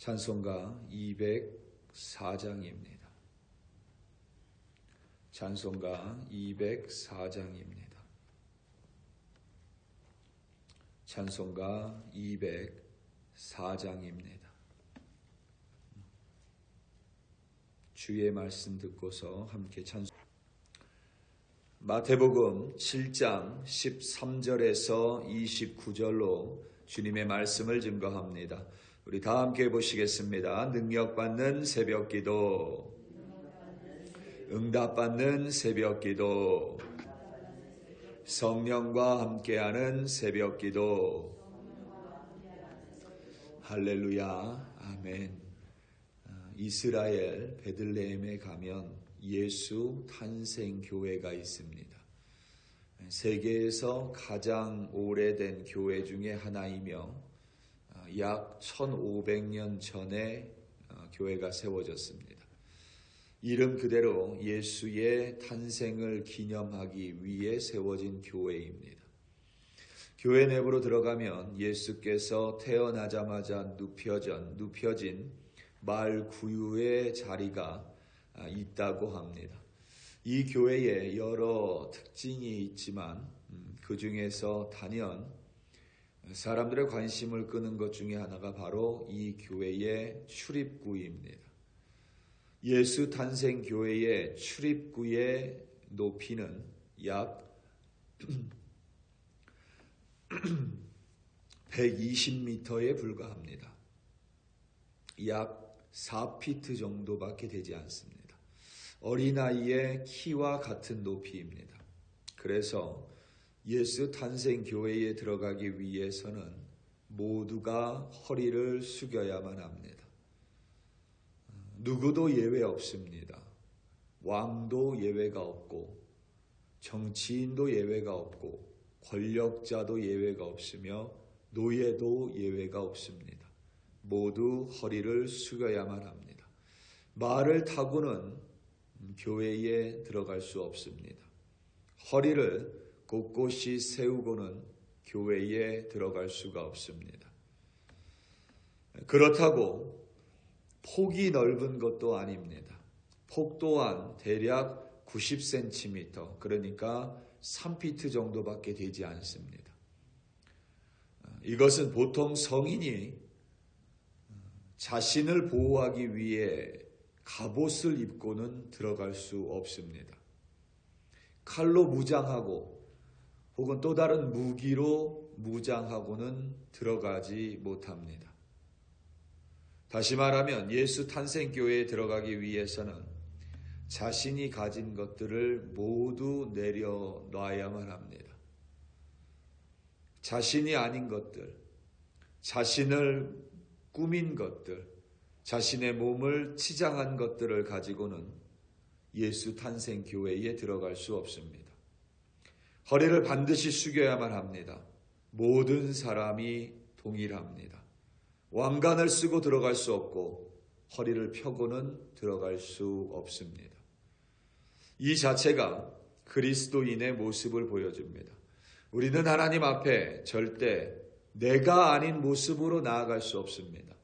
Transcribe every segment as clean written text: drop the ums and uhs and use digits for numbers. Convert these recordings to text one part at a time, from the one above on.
찬송가 204장입니다. 찬송가 204장입니다. 찬송가 204장입니다. 주의 말씀 듣고서 함께 찬송. 마태복음 7장 13절에서 29절로 주님의 말씀을 증거합니다. 우리 다 함께 보시겠습니다. 능력받는 새벽기도, 응답받는 새벽기도, 성령과 함께하는 새벽기도. 할렐루야, 아멘. 이스라엘 베들레헴에 가면 예수 탄생교회가 있습니다. 세계에서 가장 오래된 교회 중에 하나이며 약 1500년 전에 교회가 세워졌습니다. 이름 그대로 예수의 탄생을 기념하기 위해 세워진 교회입니다. 교회 내부로 들어가면 예수께서 태어나자마자 눕혀진 말 구유의 자리가 있다고 합니다. 이 교회에 여러 특징이 있지만 그 중에서 단연 사람들의 관심을 끄는 것 중에 하나가 바로 이 교회의 출입구입니다. 예수 탄생 교회의 출입구의 높이는 약 120m에 불과합니다. 약 4피트 정도밖에 되지 않습니다. 어린아이의 키와 같은 높이입니다. 그래서 예수 탄생 교회에 들어가기 위해서는 모두가 허리를 숙여야만 합니다. 누구도 예외 없습니다. 왕도 예외가 없고, 정치인도 예외가 없고, 권력자도 예외가 없으며, 노예도 예외가 없습니다. 모두 허리를 숙여야만 합니다. 말을 타고는 교회에 들어갈 수 없습니다. 허리를 곳곳이 세우고는 교회에 들어갈 수가 없습니다. 그렇다고 폭이 넓은 것도 아닙니다. 폭 또한 대략 90cm, 그러니까 3피트 정도밖에 되지 않습니다. 이것은 보통 성인이 자신을 보호하기 위해 갑옷을 입고는 들어갈 수 없습니다. 칼로 무장하고 혹은 또 다른 무기로 무장하고는 들어가지 못합니다. 다시 말하면 예수 탄생교회에 들어가기 위해서는 자신이 가진 것들을 모두 내려놔야만 합니다. 자신이 아닌 것들, 자신을 꾸민 것들, 자신의 몸을 치장한 것들을 가지고는 예수 탄생교회에 들어갈 수 없습니다. 허리를 반드시 숙여야만 합니다. 모든 사람이 동일합니다. 왕관을 쓰고 들어갈 수 없고 허리를 펴고는 들어갈 수 없습니다. 이 자체가 그리스도인의 모습을 보여줍니다. 우리는 하나님 앞에 절대 내가 아닌 모습으로 나아갈 수 없습니다.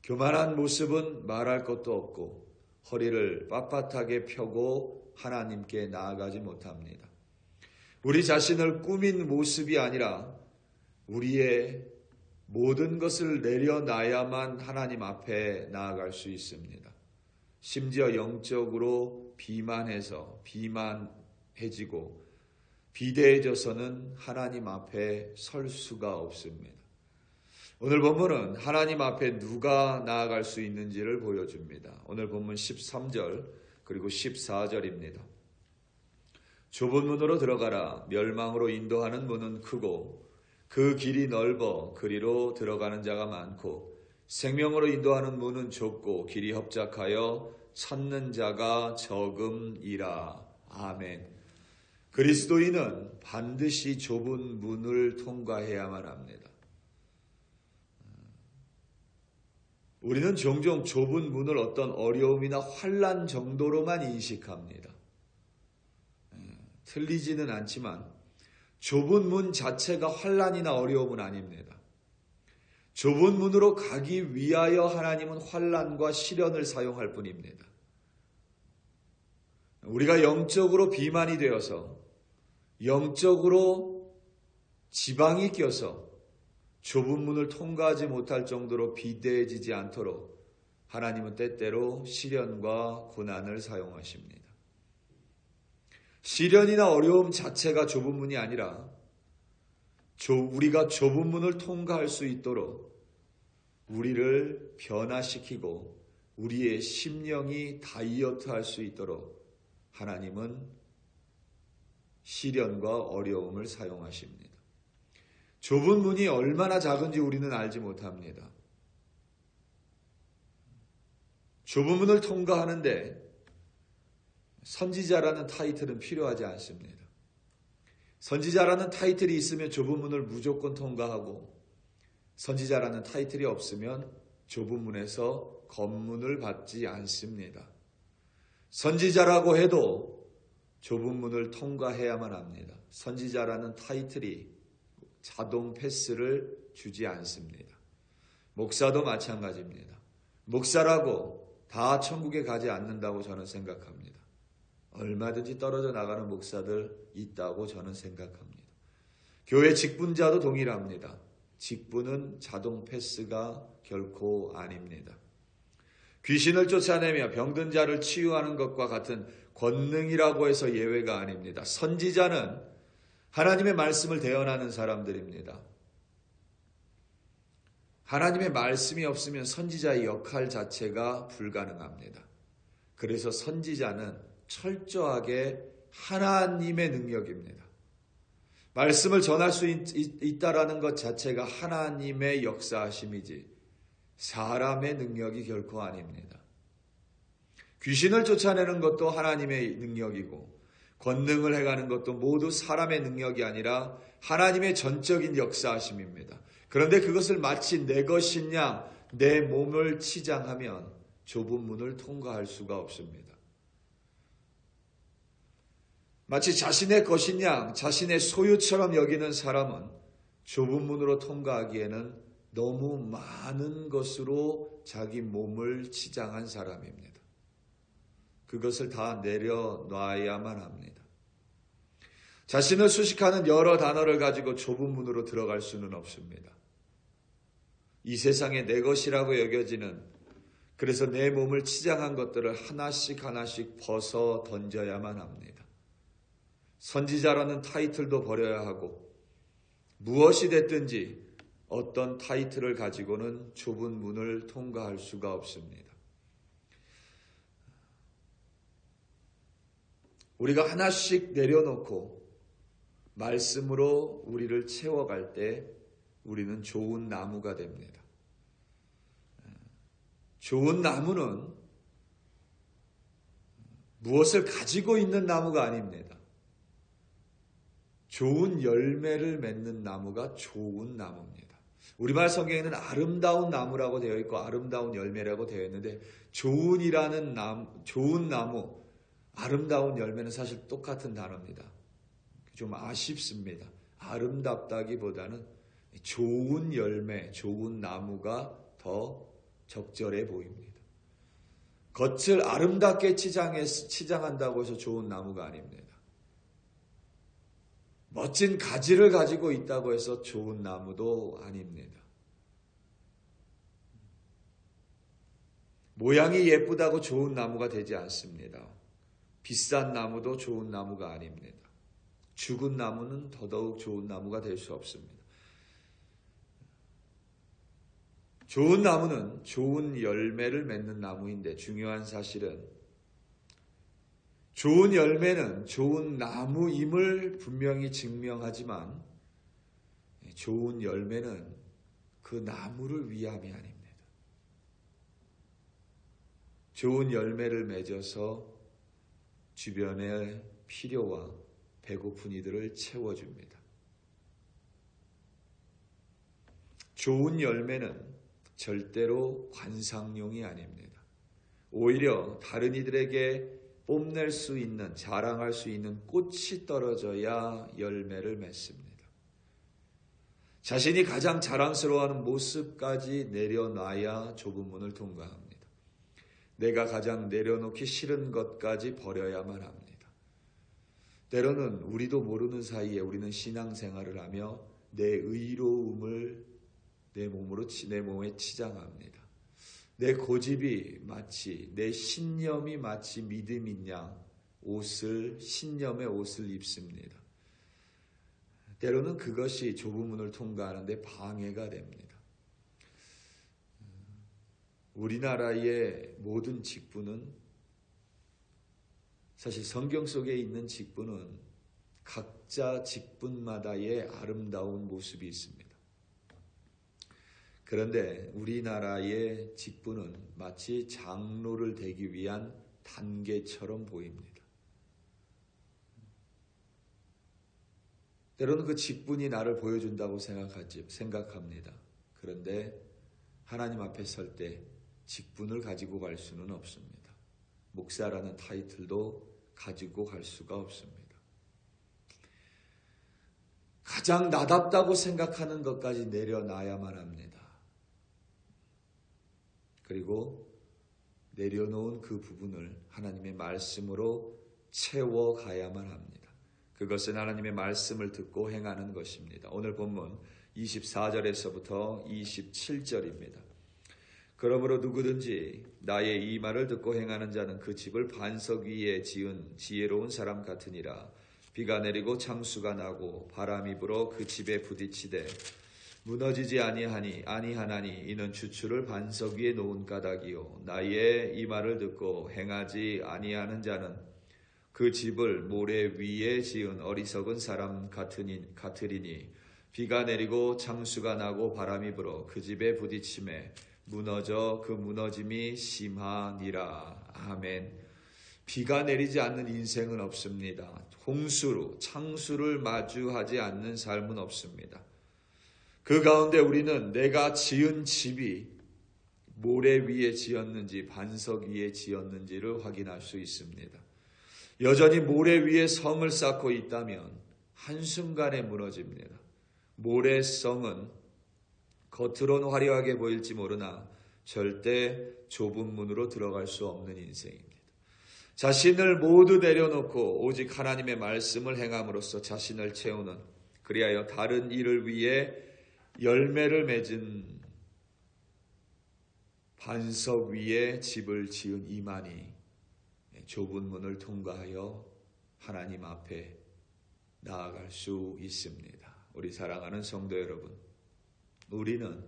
교만한 모습은 말할 것도 없고 허리를 빳빳하게 펴고 하나님께 나아가지 못합니다. 우리 자신을 꾸민 모습이 아니라 우리의 모든 것을 내려놔야만 하나님 앞에 나아갈 수 있습니다. 심지어 영적으로 비만해지고 비대해져서는 하나님 앞에 설 수가 없습니다. 오늘 본문은 하나님 앞에 누가 나아갈 수 있는지를 보여줍니다. 오늘 본문 13절 그리고 14절입니다. 좁은 문으로 들어가라. 멸망으로 인도하는 문은 크고 그 길이 넓어 그리로 들어가는 자가 많고 생명으로 인도하는 문은 좁고 길이 협착하여 찾는 자가 적음이라. 아멘. 그리스도인은 반드시 좁은 문을 통과해야만 합니다. 우리는 종종 좁은 문을 어떤 어려움이나 환난 정도로만 인식합니다. 틀리지는 않지만 좁은 문 자체가 환난이나 어려움은 아닙니다. 좁은 문으로 가기 위하여 하나님은 환난과 시련을 사용할 뿐입니다. 우리가 영적으로 비만이 되어서 영적으로 지방이 껴서 좁은 문을 통과하지 못할 정도로 비대해지지 않도록 하나님은 때때로 시련과 고난을 사용하십니다. 시련이나 어려움 자체가 좁은 문이 아니라 우리가 좁은 문을 통과할 수 있도록 우리를 변화시키고 우리의 심령이 다이어트할 수 있도록 하나님은 시련과 어려움을 사용하십니다. 좁은 문이 얼마나 작은지 우리는 알지 못합니다. 좁은 문을 통과하는데 선지자라는 타이틀은 필요하지 않습니다. 선지자라는 타이틀이 있으면 좁은 문을 무조건 통과하고 선지자라는 타이틀이 없으면 좁은 문에서 검문을 받지 않습니다. 선지자라고 해도 좁은 문을 통과해야만 합니다. 선지자라는 타이틀이 자동 패스를 주지 않습니다. 목사도 마찬가지입니다. 목사라고 다 천국에 가지 않는다고 저는 생각합니다. 얼마든지 떨어져 나가는 목사들 있다고 저는 생각합니다. 교회 직분자도 동일합니다. 직분은 자동 패스가 결코 아닙니다. 귀신을 쫓아내며 병든 자를 치유하는 것과 같은 권능이라고 해서 예외가 아닙니다. 선지자는 하나님의 말씀을 대언하는 사람들입니다. 하나님의 말씀이 없으면 선지자의 역할 자체가 불가능합니다. 그래서 선지자는 철저하게 하나님의 능력입니다. 말씀을 전할 수 있다라는 것 자체가 하나님의 역사하심이지 사람의 능력이 결코 아닙니다. 귀신을 쫓아내는 것도 하나님의 능력이고 권능을 해가는 것도 모두 사람의 능력이 아니라 하나님의 전적인 역사하심입니다. 그런데 그것을 마치 내 것이냐 내 몸을 치장하면 좁은 문을 통과할 수가 없습니다. 마치 자신의 것이냐 자신의 소유처럼 여기는 사람은 좁은 문으로 통과하기에는 너무 많은 것으로 자기 몸을 치장한 사람입니다. 그것을 다 내려놔야만 합니다. 자신을 수식하는 여러 단어를 가지고 좁은 문으로 들어갈 수는 없습니다. 이 세상에 내 것이라고 여겨지는 그래서 내 몸을 치장한 것들을 하나씩 하나씩 벗어 던져야만 합니다. 선지자라는 타이틀도 버려야 하고 무엇이 됐든지 어떤 타이틀을 가지고는 좁은 문을 통과할 수가 없습니다. 우리가 하나씩 내려놓고 말씀으로 우리를 채워갈 때 우리는 좋은 나무가 됩니다. 좋은 나무는 무엇을 가지고 있는 나무가 아닙니다. 좋은 열매를 맺는 나무가 좋은 나무입니다. 우리말 성경에는 아름다운 나무라고 되어 있고 아름다운 열매라고 되어 있는데 좋은 나무, 아름다운 열매는 사실 똑같은 단어입니다. 좀 아쉽습니다. 아름답다기보다는 좋은 열매, 좋은 나무가 더 적절해 보입니다. 겉을 아름답게 치장한다고 해서 좋은 나무가 아닙니다. 멋진 가지를 가지고 있다고 해서 좋은 나무도 아닙니다. 모양이 예쁘다고 좋은 나무가 되지 않습니다. 비싼 나무도 좋은 나무가 아닙니다. 죽은 나무는 더더욱 좋은 나무가 될 수 없습니다. 좋은 나무는 좋은 열매를 맺는 나무인데 중요한 사실은 좋은 열매는 좋은 나무임을 분명히 증명하지만 좋은 열매는 그 나무를 위함이 아닙니다. 좋은 열매를 맺어서 주변의 필요와 배고픈 이들을 채워줍니다. 좋은 열매는 절대로 관상용이 아닙니다. 오히려 다른 이들에게 뽐낼 수 있는, 자랑할 수 있는 꽃이 떨어져야 열매를 맺습니다. 자신이 가장 자랑스러워하는 모습까지 내려놔야 좁은 문을 통과합니다. 내가 가장 내려놓기 싫은 것까지 버려야만 합니다. 때로는 우리도 모르는 사이에 우리는 신앙생활을 하며 내 의로움을 내 몸에 치장합니다. 내 고집이 마치, 내 신념이 마치 믿음인 양 신념의 옷을 입습니다. 때로는 그것이 좁은 문을 통과하는데 방해가 됩니다. 우리나라의 모든 직분은, 사실 성경 속에 있는 직분은 각자 직분마다의 아름다운 모습이 있습니다. 그런데 우리나라의 직분은 마치 장로를 되기 위한 단계처럼 보입니다. 때로는 그 직분이 나를 보여준다고 생각합니다. 그런데 하나님 앞에 설 때 직분을 가지고 갈 수는 없습니다. 목사라는 타이틀도 가지고 갈 수가 없습니다. 가장 나답다고 생각하는 것까지 내려놔야만 합니다. 그리고 내려놓은 그 부분을 하나님의 말씀으로 채워가야만 합니다. 그것은 하나님의 말씀을 듣고 행하는 것입니다. 오늘 본문 24절에서부터 27절입니다. 그러므로 누구든지 나의 이 말을 듣고 행하는 자는 그 집을 반석 위에 지은 지혜로운 사람 같으니라. 비가 내리고 창수가 나고 바람이 불어 그 집에 부딪히되 무너지지 아니하나니 이는 주추를 반석 위에 놓은 까닭이요 나의 이 말을 듣고 행하지 아니하는 자는 그 집을 모래 위에 지은 어리석은 사람 같으리니 비가 내리고 창수가 나고 바람이 불어 그 집에 부딪힘에 무너져 그 무너짐이 심하니라. 아멘. 비가 내리지 않는 인생은 없습니다. 홍수로 창수를 마주하지 않는 삶은 없습니다. 그 가운데 우리는 내가 지은 집이 모래 위에 지었는지 반석 위에 지었는지를 확인할 수 있습니다. 여전히 모래 위에 성을 쌓고 있다면 한순간에 무너집니다. 모래성은 겉으로는 화려하게 보일지 모르나 절대 좁은 문으로 들어갈 수 없는 인생입니다. 자신을 모두 내려놓고 오직 하나님의 말씀을 행함으로써 자신을 채우는, 그리하여 다른 일을 위해 열매를 맺은 반석 위에 집을 지은 이만희 좁은 문을 통과하여 하나님 앞에 나아갈 수 있습니다. 우리 사랑하는 성도 여러분, 우리는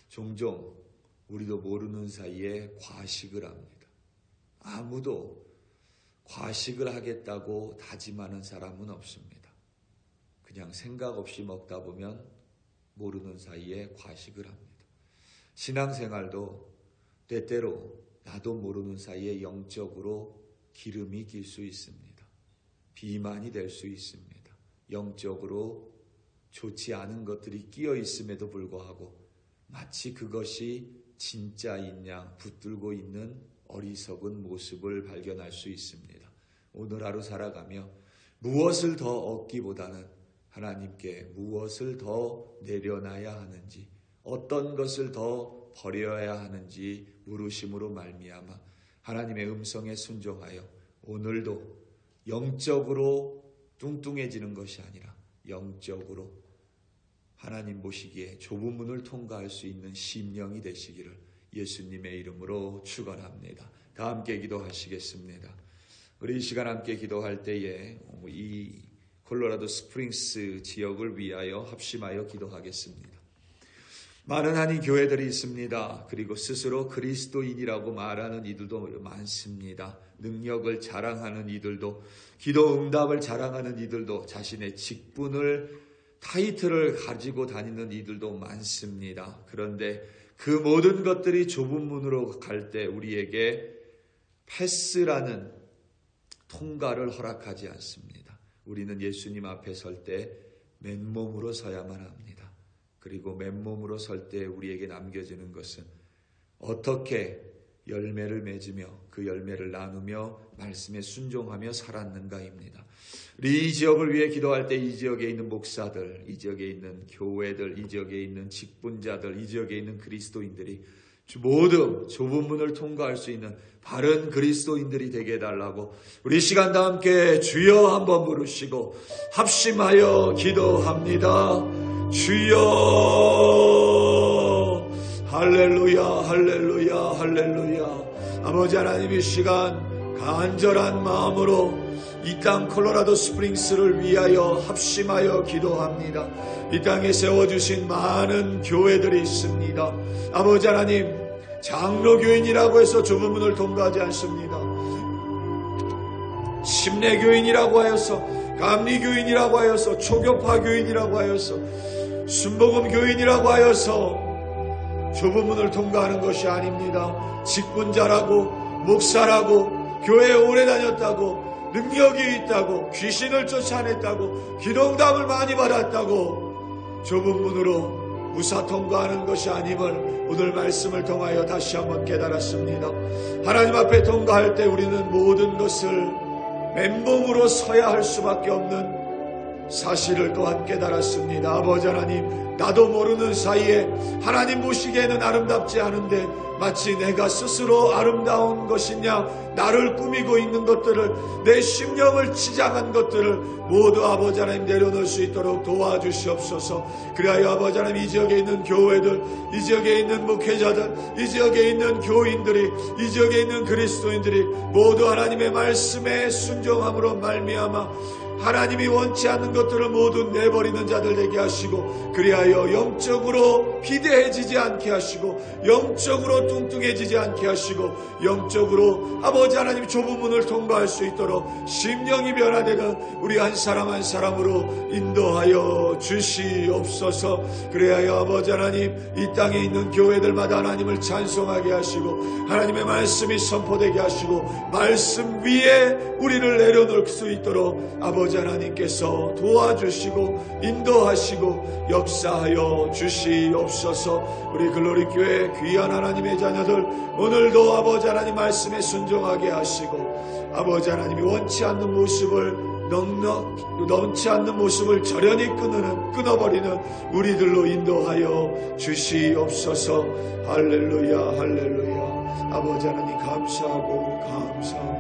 종종 우리도 모르는 사이에 과식을 합니다. 아무도 과식을 하겠다고 다짐하는 사람은 없습니다. 그냥 생각 없이 먹다 보면 모르는 사이에 과식을 합니다. 신앙생활도 때때로 나도 모르는 사이에 영적으로 기름이 낄 수 있습니다. 비만이 될 수 있습니다. 영적으로 좋지 않은 것들이 끼어 있음에도 불구하고 마치 그것이 진짜인 양 붙들고 있는 어리석은 모습을 발견할 수 있습니다. 오늘 하루 살아가며 무엇을 더 얻기보다는 하나님께 무엇을 더 내려놔야 하는지, 어떤 것을 더 버려야 하는지 물으심으로 말미암아 하나님의 음성에 순종하여 오늘도 영적으로 뚱뚱해지는 것이 아니라 영적으로 하나님 보시기에 좁은 문을 통과할 수 있는 심령이 되시기를 예수님의 이름으로 축원합니다. 다 함께 기도하시겠습니다. 우리 이 시간 함께 기도할 때에 이 콜로라도 스프링스 지역을 위하여 합심하여 기도하겠습니다. 많은 한인 교회들이 있습니다. 그리고 스스로 그리스도인이라고 말하는 이들도 많습니다. 능력을 자랑하는 이들도, 기도 응답을 자랑하는 이들도, 자신의 직분을, 타이틀을 가지고 다니는 이들도 많습니다. 그런데 그 모든 것들이 좁은 문으로 갈 때 우리에게 패스라는 통과를 허락하지 않습니다. 우리는 예수님 앞에 설 때 맨몸으로 서야만 합니다. 그리고 맨몸으로 설 때 우리에게 남겨지는 것은 어떻게 열매를 맺으며 그 열매를 나누며 말씀에 순종하며 살았는가입니다. 우리 이 지역을 위해 기도할 때 이 지역에 있는 목사들, 이 지역에 있는 교회들, 이 지역에 있는 직분자들, 이 지역에 있는 그리스도인들이 모두 좁은 문을 통과할 수 있는 바른 그리스도인들이 되게 해달라고 우리 시간 다 함께 주여 한번 부르시고 합심하여 기도합니다. 주여, 할렐루야, 할렐루야, 할렐루야. 아버지 하나님, 이 시간 간절한 마음으로 이 땅 콜로라도 스프링스를 위하여 합심하여 기도합니다. 이 땅에 세워주신 많은 교회들이 있습니다. 아버지 하나님, 장로교인이라고 해서 좁은 문을 통과하지 않습니다. 침례교인이라고 하여서, 감리교인이라고 하여서, 초교파 교인이라고 하여서, 순복음 교인이라고 하여서 좁은 문을 통과하는 것이 아닙니다. 직분자라고, 목사라고, 교회에 오래 다녔다고, 능력이 있다고, 귀신을 쫓아냈다고, 기도응답을 많이 받았다고 좁은 문으로 무사 통과하는 것이 아님을 오늘 말씀을 통하여 다시 한번 깨달았습니다. 하나님 앞에 통과할 때 우리는 모든 것을 맨몸으로 서야 할 수밖에 없는 사실을 또한 깨달았습니다. 아버지 하나님, 나도 모르는 사이에 하나님 보시기에는 아름답지 않은데 마치 내가 스스로 아름다운 것이냐, 나를 꾸미고 있는 것들을, 내 심령을 치장한 것들을 모두 아버지 하나님 내려놓을 수 있도록 도와주시옵소서. 그리하여 아버지 하나님, 이 지역에 있는 교회들, 이 지역에 있는 목회자들, 이 지역에 있는 교인들이, 이 지역에 있는 그리스도인들이 모두 하나님의 말씀에 순종함으로 말미암아 하나님이 원치 않는 것들을 모두 내버리는 자들 되게 하시고, 그리하여 영적으로 비대해지지 않게 하시고, 영적으로 뚱뚱해지지 않게 하시고, 영적으로 아버지 하나님 좁은 문을 통과할 수 있도록 심령이 변화되는 우리 한 사람 한 사람으로 인도하여 주시옵소서. 그리하여 아버지 하나님, 이 땅에 있는 교회들마다 하나님을 찬송하게 하시고, 하나님의 말씀이 선포되게 하시고, 말씀 위에 우리를 내려놓을 수 있도록 아버지 하나님께서 도와주시고 인도하시고 역사하여 주시옵소서. 우리 글로리교회 귀한 하나님의 자녀들, 오늘도 아버지 하나님 말씀에 순종하게 하시고, 아버지 하나님이 원치 않는 모습을 넘치 않는 모습을 절연히 끊어버리는 우리들로 인도하여 주시옵소서. 할렐루야, 할렐루야. 아버지 하나님 감사하고 감사하고